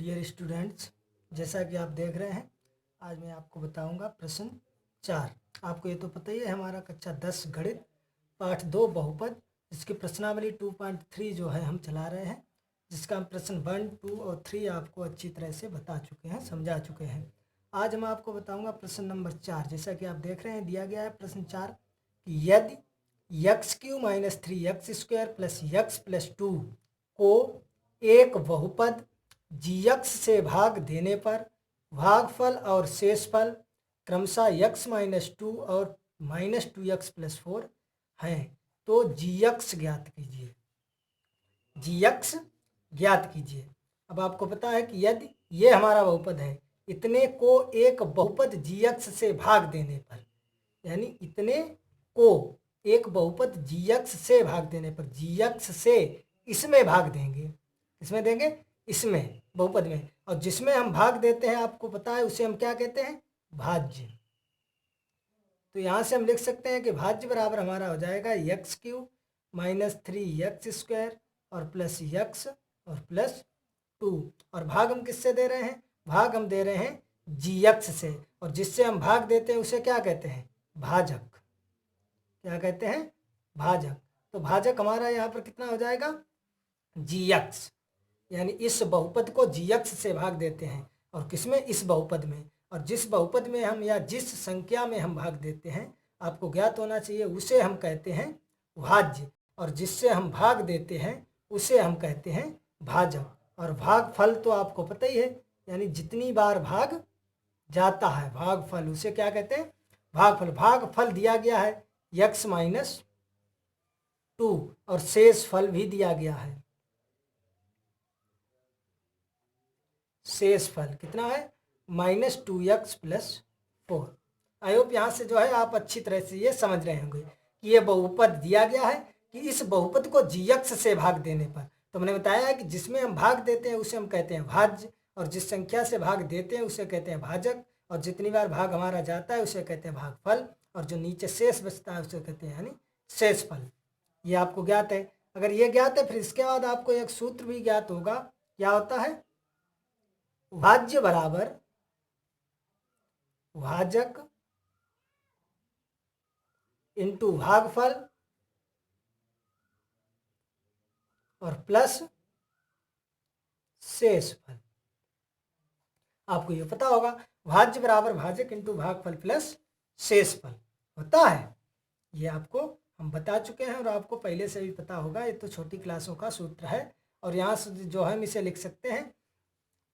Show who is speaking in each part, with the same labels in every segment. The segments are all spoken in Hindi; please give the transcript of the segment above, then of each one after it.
Speaker 1: डियर स्टूडेंट्स, जैसा कि आप देख रहे हैं, आज मैं आपको बताऊंगा प्रश्न 4। आपको ये तो पता ही है, हमारा कक्षा 10 गणित पाठ 2 बहुपद, जिसकी प्रश्नावली 2.3 जो है हम चला रहे हैं, जिसका हम प्रश्न 1, 2 और 3 आपको अच्छी तरह से बता चुके हैं, समझा चुके हैं। आज हम आपको बताऊंगा प्रश्न नंबर 4। जैसा कि आप देख रहे हैं, दिया गया है प्रश्न 4 कि यदि x³ - 3x² + x + 2 को एक बहुपद gx से भाग देने पर भागफल और शेषफल क्रमशः x - 2 और -2x + 4 हैं, तो gx ज्ञात कीजिए। gx ज्ञात कीजिए। अब आपको पता है कि यदि ये हमारा बहुपद है, इतने को एक बहुपद gx से भाग देने पर, यानी इतने को एक बहुपद gx से भाग देने पर, gx से इसमें भाग देंगे। किसमें देंगे? इसमें, बहुपद में। और जिसमें हम भाग देते हैं, आपको पता है उसे हम क्या कहते हैं? भाज्य। तो यहाँ से हम लिख सकते हैं कि भाज्य बराबर हमारा हो जाएगा x³ - 3x² और प्लस x और प्लस 2। और भाग हम किससे दे रहे हैं? भाग हम दे रहे हैं gx से, और जिससे हम भाग देते हैं उसे क्या कहते हैं? भाजक। क्या कहते हैं? भाजक। तो भाजक हमारा यहाँ पर कितना हो जाएगा? gx, यानी इस बहुपद को gx से भाग देते हैं, और किसमें? इस बहुपद में। और जिस बहुपद में हम या जिस संख्या में हम भाग देते हैं, आपको ज्ञात होना चाहिए, उसे हम कहते हैं भाज्य, और जिससे हम भाग देते हैं उसे हम कहते हैं भाजक। और भागफल तो आपको पता ही है, यानी जितनी बार भाग जाता है भागफल, उसे क्या कहते हैं? भागफल। भागफल दिया गया है x - 2 और शेष फल भी दिया गया है। शेष फल कितना है? -2x + 4। आई होप यहाँ से जो है आप अच्छी तरह से ये समझ रहे होंगे कि ये बहुपद दिया गया है कि इस बहुपद को gx से भाग देने पर, तो मैंने बताया है कि जिसमें हम भाग देते हैं उसे हम कहते हैं भाज्य, और जिस संख्या से भाग देते हैं उसे कहते हैं भाजक, और जितनी बार भाग हमारा जाता है उसे कहते हैं भागफल, और जो नीचे शेष बचता है उसे कहते हैं यानी शेषफल। ये आपको ज्ञात है। अगर ये ज्ञात है, फिर इसके बाद आपको एक सूत्र भी ज्ञात होगा। क्या होता है? भाज्य बराबर भाजक इंटू भागफल और प्लस शेषफल। आपको ये पता होगा, भाज्य बराबर भाजक इंटू भागफल प्लस शेषफल होता है। ये आपको हम बता चुके हैं और आपको पहले से भी पता होगा, ये तो छोटी क्लासों का सूत्र है। और यहाँ से जो हम इसे लिख सकते हैं,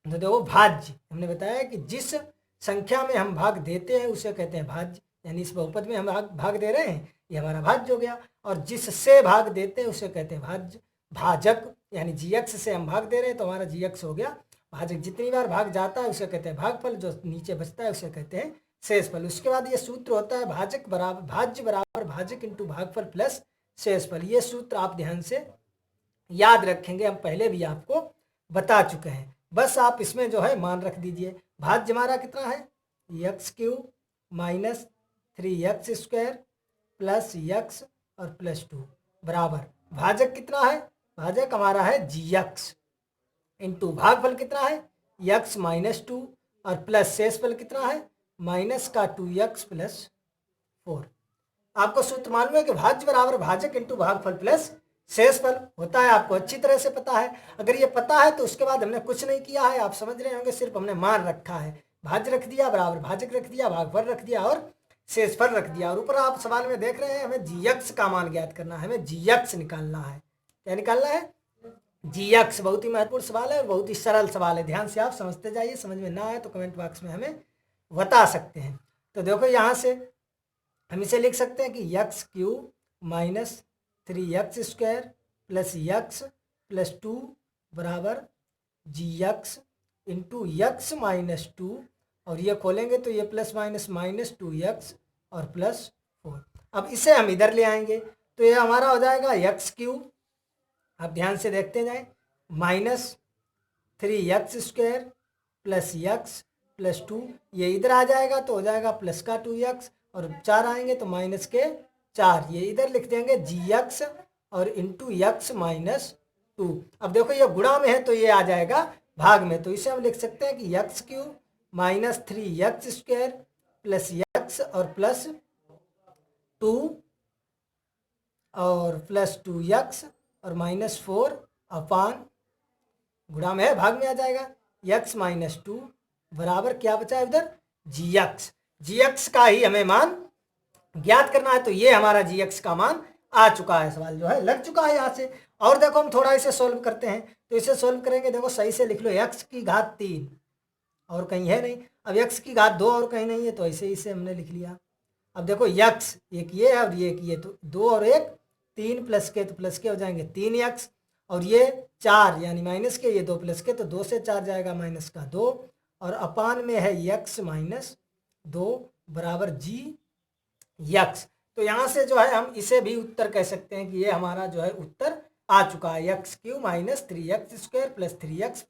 Speaker 1: तो देखो भाज्य हमने बताया कि जिस संख्या में हम भाग देते हैं उसे कहते हैं भाज्य, यानी इस बहुपद में हम भाग दे रहे हैं, ये हमारा भाज्य हो गया। और जिससे भाग देते हैं उसे कहते हैं भाज्य। भाजक यानी gx से हम भाग दे रहे हैं तो हमारा gx हो गया भाजक। जितनी बार भाग जाता है उसे कहते हैं भागफल, जो नीचे बचता है उसे कहते हैं शेषफल। उसके बाद ये सूत्र होता है भाजक बराबर भाज्य बराबर भाजक इंटू भागफल प्लस शेषफल। ये सूत्र आप ध्यान से याद रखेंगे, हम पहले भी आपको बता चुके हैं। बस आप इसमें जो है मान रख दीजिए। भाज्य हमारा कितना है? x³ - 3x² प्लस x और प्लस 2 बराबर भाजक कितना है? भाजक हमारा है gx इंटू भागफल कितना है? x - 2 और प्लस शेषफल कितना है? -2x + 4। आपको सूत्र मालूम है कि भाज्य बराबर भाजक इंटू भागफल प्लस शेषफल होता है, आपको अच्छी तरह से पता है। अगर ये पता है तो उसके बाद हमने कुछ नहीं किया है, आप समझ रहे होंगे, सिर्फ हमने मान रखा है। भाज्य रख दिया, बराबर भाजक रख दिया, भागफल रख दिया और शेषफल रख दिया। और ऊपर आप सवाल में देख रहे हैं, हमें gx का मान ज्ञात करना है, हमें gx निकालना है। क्या निकालना है? gx। बहुत ही महत्वपूर्ण सवाल है और बहुत ही सरल सवाल है, ध्यान से आप समझते जाइए। समझ में ना आए तो कमेंट बॉक्स में हमें बता सकते हैं। तो देखो यहाँ से हम इसे लिख सकते हैं कि x³ - 3x² plus x plus 2 बराबर gx इंटू x - 2, और ये खोलेंगे तो ये प्लस माइनस -2x और प्लस 4। अब इसे हम इधर ले आएंगे तो ये हमारा हो जाएगा x³, आप ध्यान से देखते जाएं, -3x² प्लस x प्लस 2, ये इधर आ जाएगा तो हो जाएगा प्लस का 2x, और 4 आएंगे तो माइनस के 4, ये इधर लिख देंगे gx और इंटू x - 2। अब देखो ये गुणा में है तो ये आ जाएगा भाग में, तो इसे हम लिख सकते हैं कि x cube minus 3x² plus x और प्लस 2 और प्लस 2x और माइनस 4 अपान गुणा में है, भाग में आ जाएगा x माइनस 2 बराबर क्या बचा है उधर gx का ही हमें मान ज्ञात करना है। तो ये हमारा gx का मान आ चुका है, सवाल जो है लग चुका है यहाँ से। और देखो हम थोड़ा इसे सोल्व करते हैं, तो इसे सोल्व करेंगे, देखो सही से लिख लो x की घात 3 और कहीं है नहीं, अब x की घात 2 और कहीं नहीं है, तो ऐसे इसे हमने लिख लिया। अब देखो x एक ये है और ये एक ये, तो 2 और 1 3 प्लस के, तो प्लस के हो जाएंगे 3x और ये 4 यानी माइनस के, ये 2 प्लस के, तो 2 से 4 जाएगा माइनस का 2 और अपान में है x माइनस 2 बराबर gx। तो यहाँ से जो है हम इसे भी उत्तर कह सकते हैं कि ये हमारा जो है उत्तर आ चुका है, x Q minus 3x² plus 3x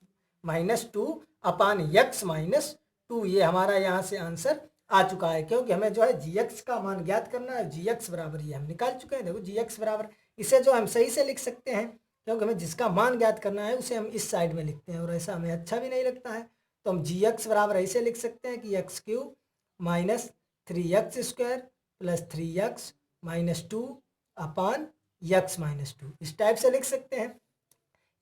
Speaker 1: minus 2 अपान x माइनस 2, ये हमारा यहाँ से आंसर आ चुका है, क्योंकि हमें जो है gx का मान ज्ञात करना है। gx बराबर ये हम निकाल चुके हैं, देखो gx बराबर, इसे जो हम सही से लिख सकते हैं, क्योंकि हमें जिसका मान ज्ञात करना है उसे हम इस साइड में लिखते हैं और ऐसा हमें अच्छा भी नहीं लगता है। तो हम gx बराबर ऐसे लिख सकते हैं कि x cube minus 3x² plus 3x minus 2 अपान x माइनस 2, इस टाइप से लिख सकते हैं।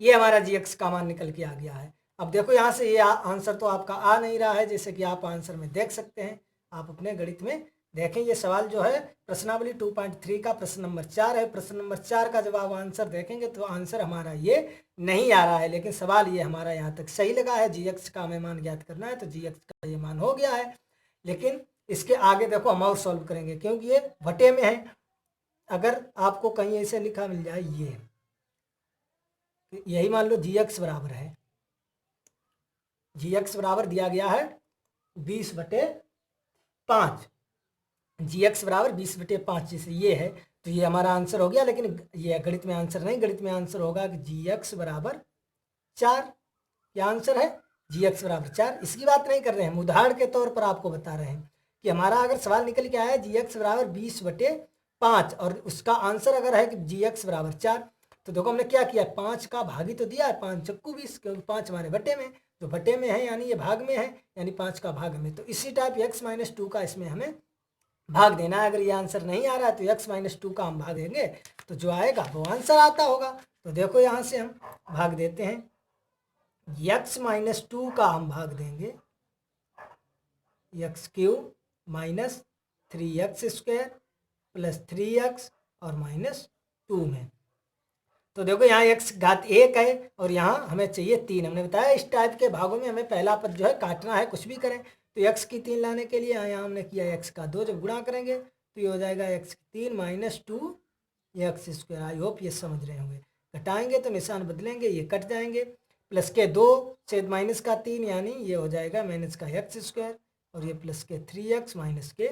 Speaker 1: ये हमारा gx का मान निकल के आ गया है। अब देखो यहाँ से ये आंसर तो आपका आ नहीं रहा है, जैसे कि आप आंसर में देख सकते हैं, आप अपने गणित में देखें। ये सवाल जो है प्रश्नावली 2.3 का प्रश्न नंबर 4 है। प्रश्न नंबर 4 का जब आप आंसर देखेंगे तो आंसर हमारा ये नहीं आ रहा है, लेकिन सवाल ये हमारा यहाँ तक सही लगा है। gx का हमें मान ज्ञात करना है, तो gx का ये मान हो गया है। लेकिन इसके आगे देखो हम और सॉल्व करेंगे, क्योंकि ये बटे में है। अगर आपको कहीं ऐसे लिखा मिल जाए ये, यही मान लो gx बराबर है, gx बराबर दिया गया है 20/5, gx बराबर 20/5, जैसे ये है, तो ये हमारा आंसर हो गया। लेकिन ये गणित में आंसर नहीं, गणित में आंसर होगा कि gx बराबर 4। क्या आंसर है? gx बराबर 4। इसकी बात नहीं कर रहे हैं, हम उदाहरण के तौर पर आपको बता रहे हैं कि हमारा अगर सवाल निकल के आया है gx बराबर 20/5 और उसका आंसर अगर है कि gx बराबर 4, तो देखो हमने क्या किया, 5 का भागी तो दिया है, 5 चक्कू 20, क्योंकि 5 हमारे बटे में, तो बटे में है यानी ये भाग में है, यानी 5 का भाग में, तो इसी टाइप x माइनस 2 का इसमें हमें भाग देना है। अगर ये आंसर नहीं आ रहा है तो x माइनस 2 का हम भाग देंगे, तो जो आएगा वो आंसर आता होगा। तो देखो यहाँ से हम भाग देते हैं, x माइनस 2 का हम भाग देंगे x cube minus 3x² plus 3x और माइनस 2 में। तो देखो यहाँ x घात 1 है और यहाँ हमें चाहिए 3। हमने बताया इस टाइप के भागों में हमें पहला पद जो है काटना है, कुछ भी करें। तो x की 3 लाने के लिए यहाँ हमने किया x का 2, जब गुणा करेंगे तो ये हो जाएगा x की 3 माइनस 2x²। आई होप ये समझ रहे होंगे। घटाएंगे तो निशान बदलेंगे, ये कट जाएंगे, प्लस के 2 से माइनस का 3 यानी ये हो जाएगा माइनस का x² और ये प्लस के 3x माइनस के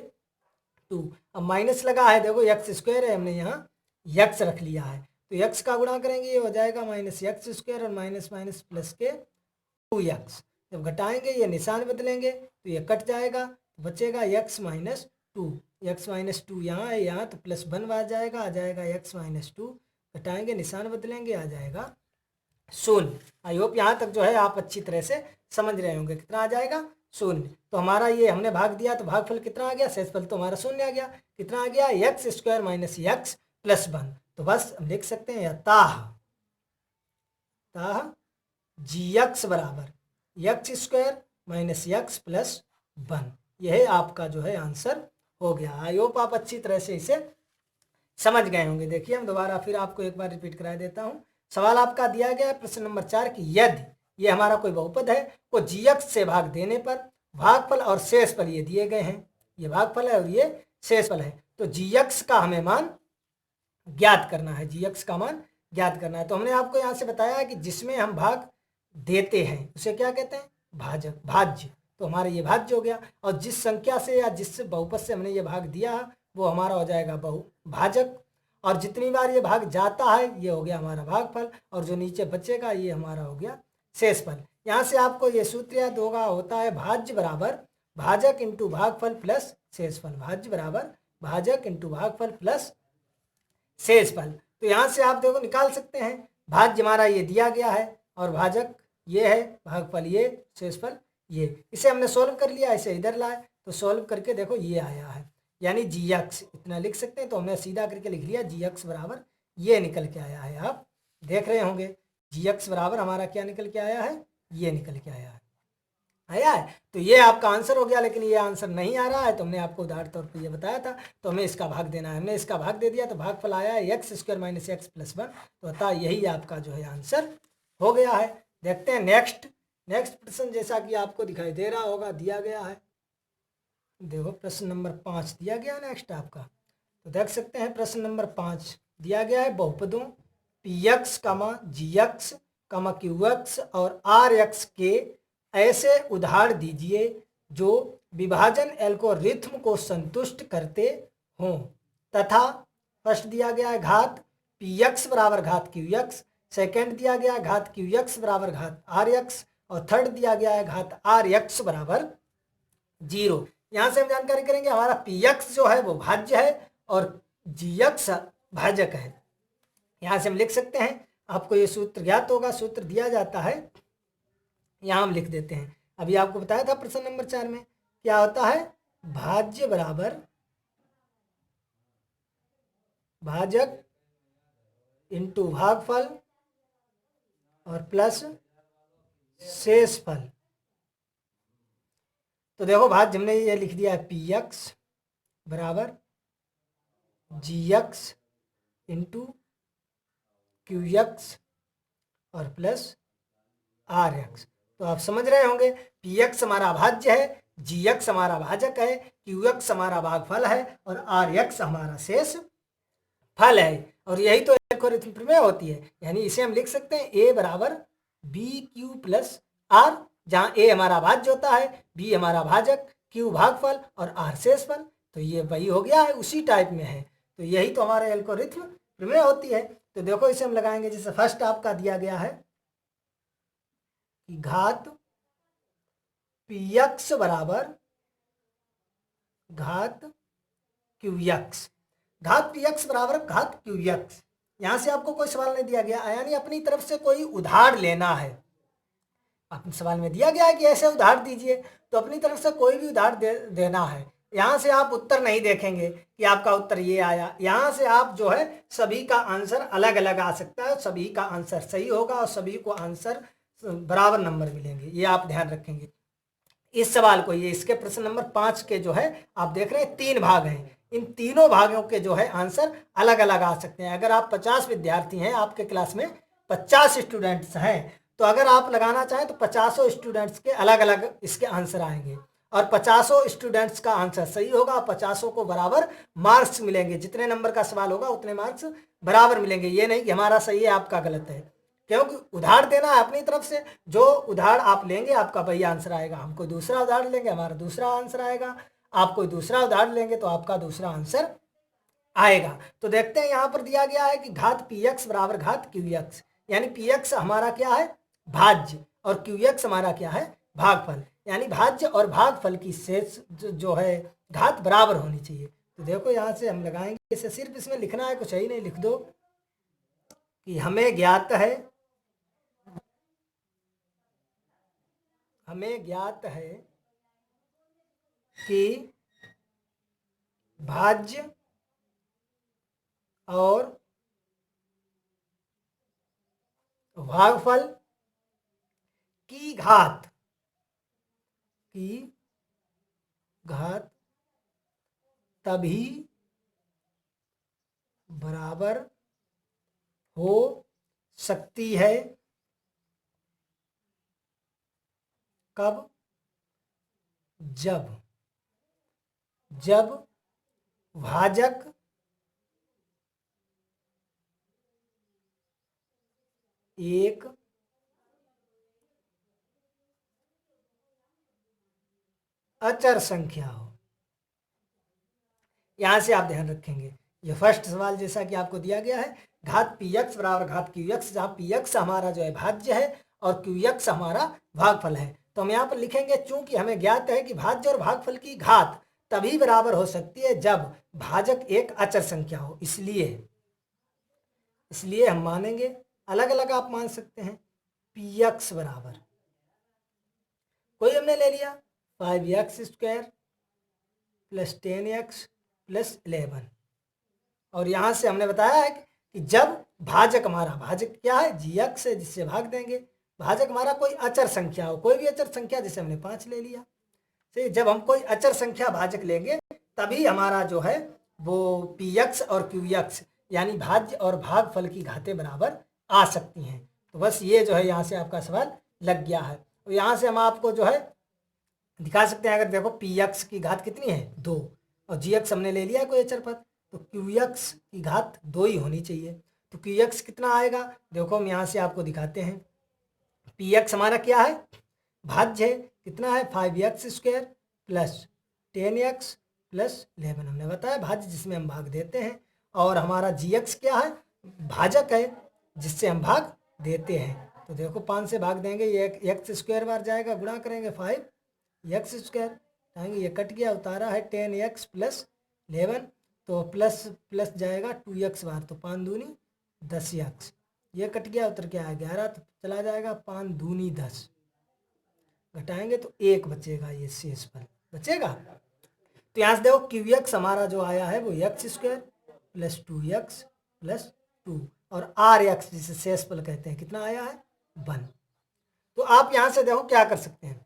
Speaker 1: 2। अब माइनस लगा है, देखो x² है, हमने यहाँ x रख लिया है, तो x का गुणा करेंगे ये हो जाएगा माइनस x² और माइनस माइनस प्लस के 2x। जब घटाएंगे ये निशान बदलेंगे तो ये कट जाएगा, बचेगा x माइनस 2। x माइनस 2 यहाँ है, यहाँ तो प्लस 1 आ जाएगा x माइनस 2। घटाएंगे निशान बदलेंगे आ जाएगा 0। आई होप यहाँ तक जो है आप अच्छी तरह से समझ रहे होंगे। कितना आ जाएगा? 0। तो हमारा ये हमने भाग दिया तो भागफल कितना आ गया? शेषफल तो हमारा 0 आ गया। कितना आ गया? x² minus x plus 1। तो बस हम लिख सकते हैं ताह gx बराबर x² माइनस x प्लस 1। यह आपका जो है आंसर हो गया। आई होप आप अच्छी तरह से इसे समझ गए होंगे। देखिए हम दोबारा फिर आपको एक बार रिपीट करा देता हूँ। सवाल आपका दिया गया है प्रश्न नंबर 4 की, यदि ये हमारा कोई बहुपद है को gx से भाग देने पर भागफल और शेषफल ये दिए गए हैं, ये भागफल है और ये शेषफल है, तो gx का हमें मान ज्ञात करना है, gx का मान ज्ञात करना है। तो हमने आपको यहाँ से बताया है कि जिसमें हम भाग देते हैं उसे क्या कहते हैं? भाजक, भाज्य। तो हमारा ये भाज्य हो गया, और जिस संख्या से या जिस बहुपद से हमने ये भाग दिया वो हमारा हो जाएगा भाजक, और जितनी बार ये भाग जाता है ये हो गया हमारा भागफल, और जो नीचे बचेगा ये हमारा हो गया शेषफल। यहाँ से आपको ये सूत्र याद होगा, होता है भाज्य बराबर भाजक इंटू भागफल प्लस शेषफल, भाज्य बराबर भाजक इंटू भागफल प्लस शेषफल। तो यहाँ से आप देखो निकाल सकते हैं, भाज्य हमारा ये दिया गया है और भाजक ये है भागफल ये, शेषफल ये। इसे हमने सोल्व कर लिया, इसे इधर लाए तो सोल्व करके देखो ये आया है, यानी जी एक्स इतना लिख सकते हैं। तो हमने सीधा करके लिख लिया जी एक्स बराबर ये निकल के आया है। आप देख रहे होंगे जी एक्स बराबर हमारा क्या निकल के आया है, ये निकल के आया है। तो ये आपका आंसर हो गया। लेकिन ये आंसर नहीं आ रहा है तो हमने आपको उदाहरण तौर पर ये बताया था, तो हमें इसका भाग देना है। हमने इसका भाग दे दिया तो भागफल आया है x square minus x plus 1। तो अतः यही आपका जो है आंसर हो गया है। देखते हैं नेक्स्ट प्रश्न, जैसा कि आपको दिखाई दे रहा होगा दिया गया है। देखो प्रश्न नंबर 5 दिया गया नेक्स्ट आपका। तो देख सकते हैं प्रश्न नंबर 5 दिया गया है, बहुपदों पी एक्स जी एक्स क्यू एक्स और आर एक्स के ऐसे उदाहरण दीजिए जो विभाजन एल्गोरिथ्म को संतुष्ट करते हों, तथा फर्स्ट दिया गया है घात पी एक्स बराबर घात क्यू एक्स, सेकेंड दिया गया है घात क्यू एक्स बराबर घात आर एक्स, और थर्ड दिया गया है घात आर एक्स बराबर 0। यहाँ से हम जानकारी करेंगे हमारा पी एक्स जो है वो भाज्य है और जी एक्स भाजक है। यहाँ से हम लिख सकते हैं, आपको ये सूत्र ज्ञात होगा, सूत्र दिया जाता है, यहाँ हम लिख देते हैं। अभी आपको बताया था प्रश्न नंबर 4 में क्या होता है, भाज्य बराबर भाजक इंटू भागफल और प्लस शेषफल। तो देखो भाज्य हमने ये लिख दिया है पी एक्स बराबर जी एक्स इंटू क्यू एक्स और प्लस आर एक्स। तो आप समझ रहे होंगे पी एक्स हमारा भाज्य है, जी एक्स हमारा भाजक है, क्यू एक्स हमारा भागफल है और आर एक्स हमारा शेष फल है। और यही तो एल्गोरिथम प्रमेय होती है। यानी इसे हम लिख सकते हैं ए बराबर बी क्यू प्लस आर, जहाँ ए हमारा भाज्य होता है, बी हमारा भाजक, क्यू भागफल और आर शेषफल। तो ये वही हो गया है, उसी टाइप में है। तो यही तो हमारे एल्गोरिथम प्रमेय होती है। तो देखो इसे हम लगाएंगे, जैसे फर्स्ट आपका दिया गया है कि घात पी एक्स बराबर घात क्यू एक्स, घात पी एक्स बराबर घात क्यू एक्स। यहां से आपको कोई सवाल नहीं दिया गया, यानी अपनी तरफ से कोई उधार लेना है। अपने सवाल में दिया गया है कि ऐसे उधार दीजिए, तो अपनी तरफ से कोई भी उधार देना है। यहाँ से आप उत्तर नहीं देखेंगे कि आपका उत्तर ये आया, यहाँ से आप जो है सभी का आंसर अलग अलग आ सकता है, सभी का आंसर सही होगा और सभी को आंसर बराबर नंबर मिलेंगे, ये आप ध्यान रखेंगे। इस सवाल को, ये इसके प्रश्न नंबर 5 के जो है आप देख रहे हैं 3 भाग हैं, इन तीनों भागों के जो है आंसर अलग अलग आ सकते हैं। अगर आप 50 विद्यार्थी हैं, आपके क्लास में 50 स्टूडेंट्स हैं, तो अगर आप लगाना चाहें तो 50 स्टूडेंट्स के अलग अलग इसके आंसर आएंगे और 50 स्टूडेंट्स का आंसर सही होगा और 50 को बराबर मार्क्स मिलेंगे। जितने नंबर का सवाल होगा उतने मार्क्स बराबर मिलेंगे। ये नहीं कि हमारा सही है आपका गलत है, क्योंकि उधार देना है अपनी तरफ से। जो उधार आप लेंगे आपका वही आंसर आएगा। हम कोई दूसरा उधार लेंगे हमारा दूसरा आंसर आएगा, आप कोई दूसरा उधार लेंगे तो आपका दूसरा आंसर आएगा। तो देखते हैं यहाँ पर दिया गया है कि घात पी एक्स बराबर घात क्यू एक्स, यानी पी एक्स हमारा क्या है, भाज्य, और क्यू एक्स हमारा क्या है, भागफल। यानी भाज्य और भागफल की शेष जो है घात बराबर होनी चाहिए। तो देखो यहाँ से हम लगाएंगे, इसे सिर्फ इसमें लिखना है, कुछ ही नहीं, लिख दो कि हमें ज्ञात है कि भाज्य और भागफल की घात तभी बराबर हो सकती है कब, जब भाजक एक अचर संख्या हो। यहां से आप ध्यान रखेंगे, ये फर्स्ट सवाल जैसा कि आपको दिया गया है, घात पी एक्स बराबर घात क्यू एक्स, जहां पी एक्स हमारा जो है भाज्य है और क्यू एक्स हमारा भागफल है। तो हम यहाँ पर लिखेंगे, चूंकि हमें ज्ञात है कि भाज्य और भागफल की घात तभी बराबर हो सकती है जब भाजक एक अचर संख्या हो। इसलिए हम मानेंगे, अलग अलग आप मान सकते हैं, पी एक्स बराबर कोई हमने ले लिया 5x² प्लस 10x प्लस 11 और यहाँ से हमने बताया है कि जब भाजक हमारा भाजक क्या है जी एक्स है जिससे भाग देंगे भाजक हमारा कोई अचर संख्या हो कोई भी अचर संख्या जैसे हमने 5 ले लिया तो जब हम कोई अचर संख्या भाजक लेंगे तभी हमारा जो है वो पी एक्स और क्यू एक्स यानी भाज्य और भागफल की घातें बराबर आ सकती हैं। तो बस ये जो है यहाँ से आपका सवाल लग गया है। तो यहाँ से हम आपको जो है दिखा सकते हैं। अगर देखो पी एक्स की घात कितनी है 2 और जी एक्स हमने ले लिया कोई अचर पद तो क्यू एक्स की घात 2 ही होनी चाहिए। तो क्यू एक्स कितना आएगा देखो हम यहाँ से आपको दिखाते हैं। पी एक्स हमारा क्या है भाज्य है कितना है 5x² प्लस 10x प्लस 11 हमने बताया भाज्य जिसमें हम भाग देते हैं और हमारा जी एक्स क्या है भाजक है जिससे हम भाग देते हैं। तो देखो 5 से भाग देंगे ये x² बार जाएगा गुणा करेंगे 5x² जाएंगे ये कट गया उतारा है 10x प्लस 11 तो प्लस प्लस जाएगा 2x बार तो 5 दूनी 10x ये कट गया उतर के आया 11 तो चला जाएगा 5 दूनी 10 घटाएंगे तो 1 बचेगा ये शेष फल बचेगा। तो यहाँ से देखो क्यू एक्स हमारा जो आया है वो x² प्लस 2x प्लस 2 और आर एक्स जिसे शेष फल कहते हैं कितना आया है 1। तो आप यहाँ से देखो क्या कर सकते हैं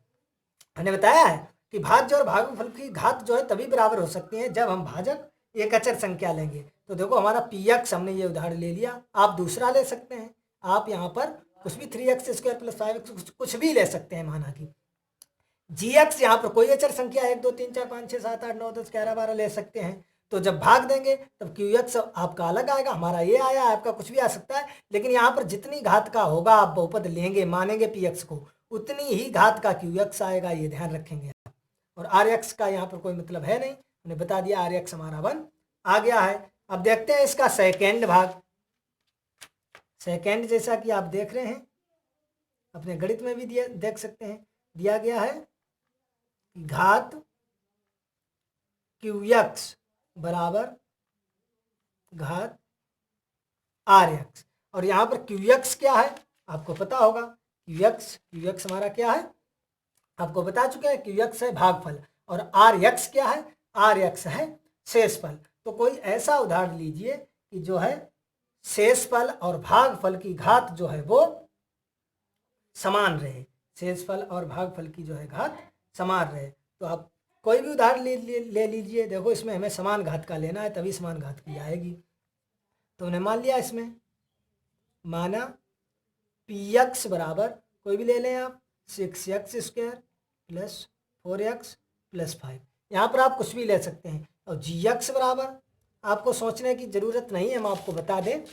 Speaker 1: हमने बताया है कि भाज्य और भागफल की घात जो है तभी बराबर हो सकती है जब हम भाजक एक अचर संख्या लेंगे। तो देखो हमारा पी एक्स हमने ये उदाहरण ले लिया आप दूसरा ले सकते हैं आप यहाँ पर कुछ भी 3x² प्लस 5x कुछ भी ले सकते हैं माना कि जी एक्स यहाँ पर कोई अचर संख्या 1 2 3 4 5 6 7 8 9 10 11 12 ले सकते हैं। तो जब भाग देंगे तब क्यू एक्स आपका अलग आएगा हमारा ये आया आपका कुछ भी आ सकता है लेकिन यहाँ पर जितनी घात का होगा आप बहुपद लेंगे मानेंगे पी एक्स को उतनी ही घात का क्यू एक्स आएगा ये ध्यान रखेंगे आप। और आर एक्स का यहाँ पर कोई मतलब है नहीं हमने बता दिया आर एक्स हमारा 1 आ गया है। अब देखते हैं इसका सेकेंड भाग सेकेंड जैसा कि आप देख रहे हैं अपने गणित में भी दिया देख सकते हैं दिया गया है घात क्यू एक्स बराबर घात आर एक्स और यहाँ पर क्यू एक्स क्या है आपको पता होगा क्यू एक्स हमारा क्या है आपको बता चुके हैं क्यू एक्स है भागफल और आर एक्स क्या है आर एक्स है शेषफल। तो कोई ऐसा उदाहरण लीजिए कि जो है शेषफल और भागफल की घात जो है वो समान रहे शेषफल और भागफल की जो है घात समान रहे। तो आप कोई भी उदाहरण ले लीजिए देखो इसमें हमें समान घात का लेना है तभी समान घात की आएगी। तो हमने मान लिया इसमें माना पी एक्स बराबर कोई भी ले लें आप 6x² प्लस 4x प्लस 5 यहाँ पर आप कुछ भी ले सकते हैं। और जी एक्स बराबर आपको सोचने की ज़रूरत नहीं है हम आपको बता दें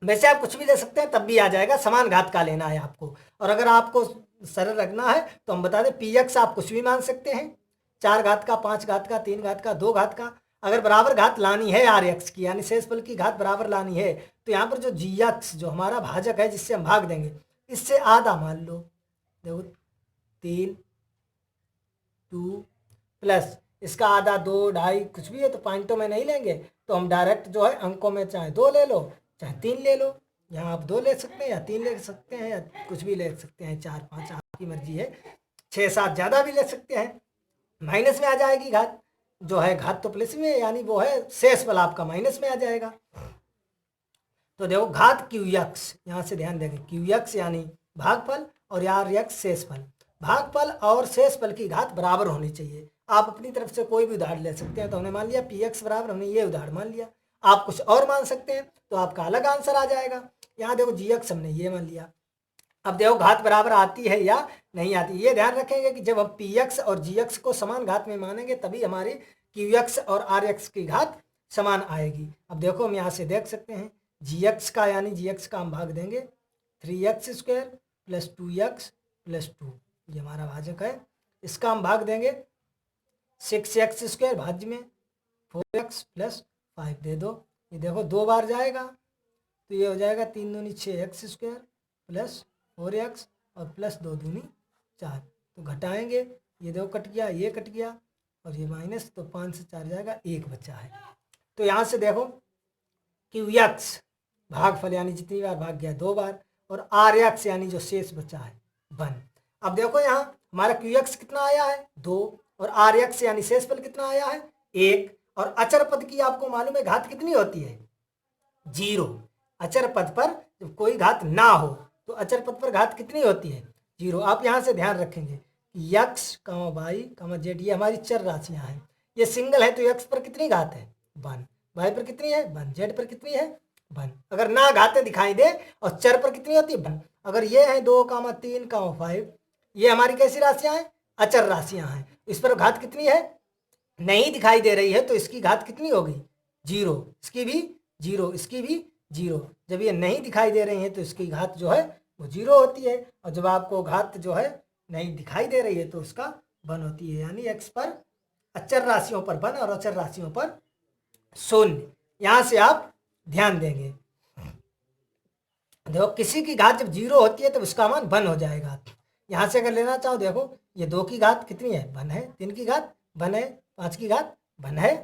Speaker 1: वैसे आप कुछ भी ले सकते हैं तब भी आ जाएगा समान घात का लेना है आपको। और अगर आपको सरल रखना है तो हम बता दें पी एक्स आप कुछ भी मान सकते हैं 4 घात का 5 घात का 3 घात का 2 घात का। अगर बराबर घात लानी है आर एक्स की यानी शेषफल की घात बराबर लानी है तो यहाँ पर जो जी एक्स जो हमारा भाजक है जिससे हम भाग देंगे इससे आधा मान लो देखो 3 2 प्लस इसका आधा 2 2.5 कुछ भी है तो पॉइंटों में नहीं लेंगे तो हम डायरेक्ट जो है अंकों में चाहे 2 ले लो चाहे 3 ले लो। यहाँ आप 2 ले सकते हैं या 3 ले सकते हैं या कुछ भी ले सकते हैं 4 5 आपकी मर्जी है 6 7 ज़्यादा भी ले सकते हैं। माइनस में आ जाएगी घात जो है घात तो प्लस में यानी वो है शेषफल आपका माइनस में आ जाएगा। तो देखो घात क्यू एक्स यहाँ से ध्यान देंगे क्यू एक्स यानी भागफल और आर एक्स शेषफल भागफल और शेषफल की घात बराबर होनी चाहिए। आप अपनी तरफ से कोई भी उदाहरण ले सकते हैं। तो हमने मान लिया पी एक्स बराबर हमने ये उदाहरण मान लिया आप कुछ और मान सकते हैं तो आपका अलग आंसर आ जाएगा। यहाँ देखो जी एक्स हमने ये मान लिया। अब देखो घात बराबर आती है या नहीं आती ये ध्यान रखेंगे कि जब हम पी एक्स और जी एक्स को समान घात में मानेंगे तभी हमारी क्यू एक्स और आर एक्स की घात समान आएगी। अब देखो हम यहाँ से देख सकते हैं जी एक्स का यानी जी एक्स का हम भाग देंगे 3x² प्लस 2x प्लस 2 ये हमारा भाजक है। इसका हम भाग देंगे 6x² भाज्य में 4x प्लस 5 दे दो ये देखो 2 बार जाएगा तो ये हो जाएगा 3 दूनी 6x² प्लस 4x और प्लस 2 दूनी 4 तो घटाएंगे ये देखो कट गया ये कट गया और ये माइनस तो 5 से 4 जाएगा 1 बचा है। तो यहाँ से देखो क्यू एक्स भागफल यानी जितनी बार भाग गया 2 बार और आर एक्स यानी जो शेष बचा है 1। अब देखो यहाँ हमारा क्यू एक्स कितना आया है 2 और आर एक्स यानी शेष फल कितना आया है 1। और अचर पद की आपको मालूम है घात कितनी होती है 0। अचर पद पर जब कोई घात ना हो तो अचर पद पर घात कितनी होती है 0। आप यहाँ से ध्यान रखेंगे कि x, y, z ये हमारी चर राशियां हैं। ये सिंगल है तो x पर कितनी घात है 1, y पर कितनी है 1, z पर कितनी है 1। अगर ना घातें दिखाई दे और चर पर कितनी होती है 1। अगर ये है 2, 3, 5 ये हमारी कैसी राशियां हैं अचर राशियां हैं। इस पर घात कितनी है नहीं दिखाई दे रही है तो इसकी घात कितनी होगी 0, इसकी भी 0, इसकी भी 0। जब ये नहीं दिखाई दे रही है तो इसकी घात जो है वो 0 होती है। और जब आपको घात जो है नहीं दिखाई दे रही है तो उसका 1 होती है। यानी x पर अचर राशियों पर 1 और अचर राशियों पर 0। यहां से आप ध्यान देंगे देखो किसी की घात जब 0 होती है तो उसका मान 1 हो जाएगा। यहां से अगर लेना चाहो देखो ये 2 की घात कितनी है 1 है, 3 की घात 1 है, 5 की घात 1 है,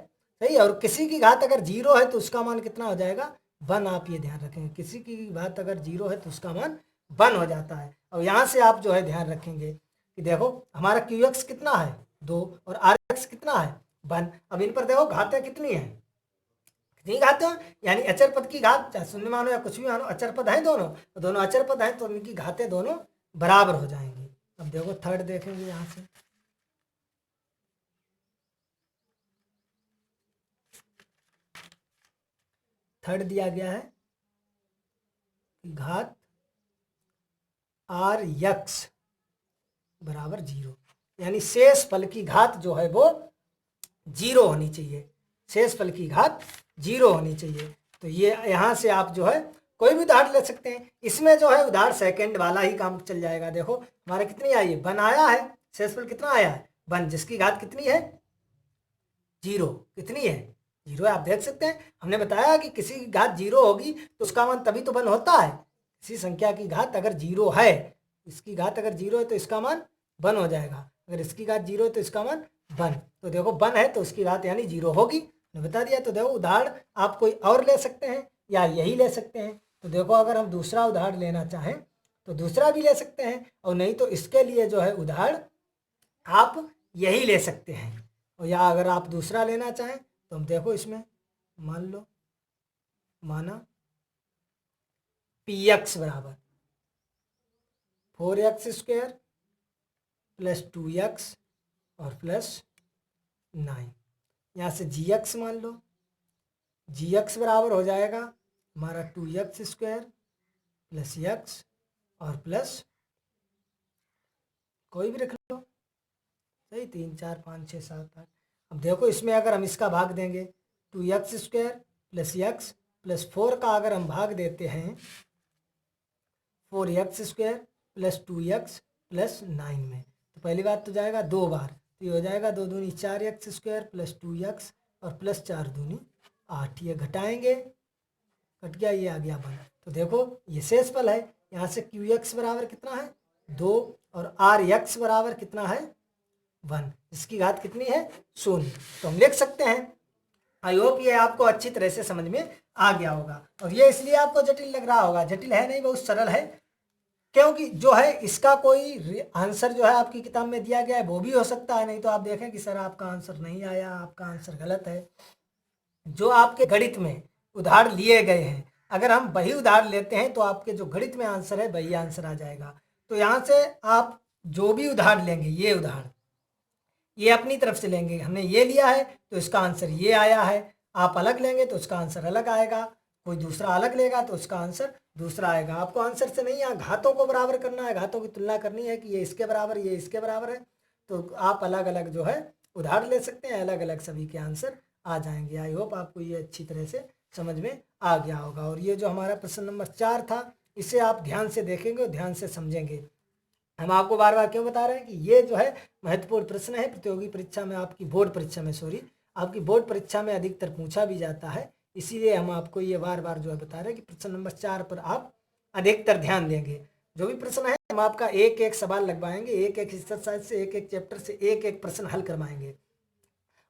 Speaker 1: सही। और किसी की घात अगर 0 है तो उसका मान कितना हो जाएगा 1। आप ये ध्यान रखेंगे किसी की घात अगर 0 है तो उसका मान 1 हो जाता है। और यहाँ से आप जो है ध्यान रखेंगे कि देखो हमारा क्यू एक्स कितना है 2 और आर एक्स कितना है 1। अब इन पर देखो घातें कितनी है कितनी घातें यानी अचर पद की घात चाहे शून्य मानो या कुछ भी मानो अचर पद है दोनों, तो दोनों अचर पद हैं तो इनकी घातें दोनों बराबर हो जाएंगी। अब देखो थर्ड देखेंगे यहाँ से थर्ड दिया गया है घात आर यक्स बराबर 0 यानी शेष फल की घात जो है वो 0 होनी चाहिए, शेष फल की घात 0 होनी चाहिए। तो ये यहाँ से आप जो है कोई भी उदाहरण ले सकते हैं। इसमें जो है उदाहरण सेकंड वाला ही काम चल जाएगा। देखो हमारे कितनी आई है 1 आया है, शेष फल कितना आया है 1 जिसकी घात कितनी है 0। कितनी है 0 आप देख सकते हैं। हमने बताया कि किसी की घात 0 होगी तो उसका मान तभी तो 1 होता है। किसी संख्या की घात अगर 0 है, इसकी घात अगर 0 है तो इसका मान 1 हो जाएगा। अगर इसकी घात 0 है तो इसका मान 1। तो देखो 1 है तो उसकी घात यानी 0 होगी, मैंने बता दिया। तो देखो उदाहरण आप कोई और ले सकते हैं या यही ले सकते हैं। तो देखो अगर हम दूसरा उदाहरण लेना चाहें तो दूसरा भी ले सकते हैं और नहीं तो इसके लिए जो है उदाहरण आप यही ले सकते हैं। और या अगर आप दूसरा लेना चाहें तो हम देखो इसमें मान लो माना पी एक्स बराबर 4x² प्लस 2x और प्लस 9। यहाँ से gx मान लो, gx बराबर हो जाएगा हमारा 2x² प्लस x और प्लस कोई भी रख लो, सही 3, 4, 5, 6, 7, 8। अब देखो इसमें अगर हम इसका भाग देंगे 2x² प्लस x प्लस 4 का अगर हम भाग देते हैं 4x² प्लस 2x प्लस 9 में, तो पहली बात तो जाएगा 2 बार, तो ये हो जाएगा 2 दूनी 4x² प्लस 2x और प्लस 4 दूनी 8। ये घटाएंगे कट गया, ये आ गया 1। तो देखो ये शेष फल है। यहाँ से QX बराबर कितना है 2 और RX बराबर कितना है 1, इसकी घात कितनी है 0। तो हम लिख सकते हैं। आई होप ये आपको अच्छी तरह से समझ में आ गया होगा। और ये इसलिए आपको जटिल लग रहा होगा, जटिल है नहीं, बहुत सरल है। क्योंकि जो है इसका कोई आंसर जो है आपकी किताब में दिया गया है वो भी हो सकता है, नहीं तो आप देखें कि सर आपका आंसर नहीं आया, आपका आंसर गलत है। जो आपके गणित में उदाहरण लिए गए हैं अगर हम वही उदाहरण लेते हैं तो आपके जो गणित में आंसर है वही आंसर आ जाएगा। तो यहाँ से आप जो भी उदाहरण लेंगे, ये उदाहरण ये अपनी तरफ से लेंगे, हमने ये लिया है तो इसका आंसर ये आया है। आप अलग लेंगे तो उसका आंसर अलग आएगा, कोई दूसरा अलग लेगा तो उसका आंसर दूसरा आएगा। आपको आंसर से नहीं, यहाँ घातों को बराबर करना है, घातों की तुलना करनी है कि ये इसके बराबर ये इसके बराबर है। तो आप अलग अलग जो है उदाहरण ले सकते हैं, अलग अलग सभी के आंसर आ जाएंगे। आई होप आपको ये अच्छी तरह से समझ में आ गया होगा। और ये जो हमारा प्रश्न नंबर 4 था इसे आप ध्यान से देखेंगे और ध्यान से समझेंगे। हम आपको बार बार क्यों बता रहे हैं कि ये जो है महत्वपूर्ण प्रश्न है, प्रतियोगी परीक्षा में आपकी बोर्ड परीक्षा में आपकी बोर्ड परीक्षा में अधिकतर पूछा भी जाता है। इसीलिए हम आपको ये बार बार जो है बता रहे हैं कि प्रश्न नंबर 4 पर आप अधिकतर ध्यान देंगे। जो भी प्रश्न है हम आपका एक एक सवाल लगवाएंगे, एक एक एक्सरसाइज से, एक एक चैप्टर से एक एक प्रश्न हल करवाएंगे।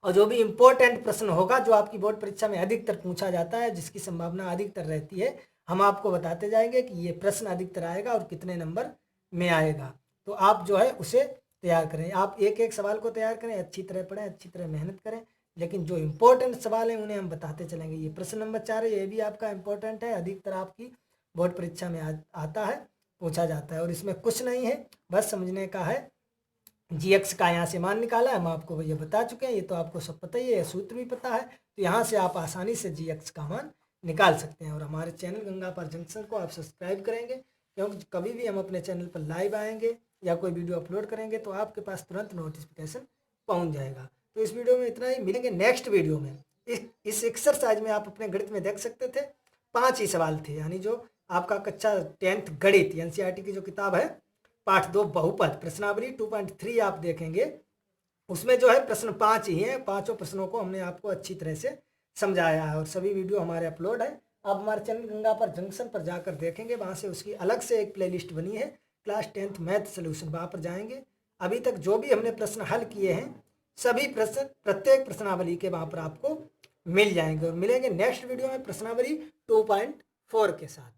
Speaker 1: और जो भी इम्पोर्टेंट प्रश्न होगा जो आपकी बोर्ड परीक्षा में अधिकतर पूछा जाता है, जिसकी संभावना अधिकतर रहती है, हम आपको बताते जाएंगे कि ये प्रश्न अधिकतर आएगा और कितने नंबर में आएगा। तो आप जो है उसे तैयार करें, आप एक एक सवाल को तैयार करें, अच्छी तरह पढ़ें, अच्छी तरह मेहनत करें, लेकिन जो इम्पोर्टेंट सवाल हैं उन्हें हम बताते चलेंगे। ये प्रश्न नंबर 4 है, ये भी आपका इम्पोर्टेंट है, अधिकतर आपकी बोर्ड परीक्षा में आता है, पूछा जाता है, और इसमें कुछ नहीं है, बस समझने का है। GX का यहाँ से मान निकाला है, हम आपको ये बता चुके हैं, ये तो आपको सब पता ही है, सूत्र भी पता है, तो यहाँ से आप आसानी से GX का मान निकाल सकते हैं। और हमारे चैनल गंगा पार जंक्शन को आप सब्सक्राइब करेंगे, क्योंकि कभी भी हम अपने चैनल पर लाइव आएंगे या कोई वीडियो अपलोड करेंगे तो आपके पास तुरंत नोटिफिकेशन पहुँच जाएगा। तो इस वीडियो में इतना ही, मिलेंगे नेक्स्ट वीडियो में। इस एक्सरसाइज में आप अपने गणित में देख सकते थे 5 ही सवाल थे, यानी जो आपका कक्षा 10th गणित NCERT की जो किताब है पाठ 2 बहुपद प्रश्नावली 2.3 आप देखेंगे, उसमें जो है प्रश्न 5 ही हैं, पांचों प्रश्नों को हमने आपको अच्छी तरह से समझाया है और सभी वीडियो हमारे अपलोड है। आप हमारे चैनल गंगा पर जंक्शन पर जाकर देखेंगे, वहाँ से उसकी अलग से एक प्लेलिस्ट बनी है क्लास 10th मैथ सोल्यूशन, वहाँ पर जाएंगे। अभी तक जो भी हमने प्रश्न हल किए हैं सभी प्रश्न प्रत्येक प्रश्नावली के वहाँ पर आपको मिल जाएंगे, और मिलेंगे नेक्स्ट वीडियो में प्रश्नावली 2.4 के साथ।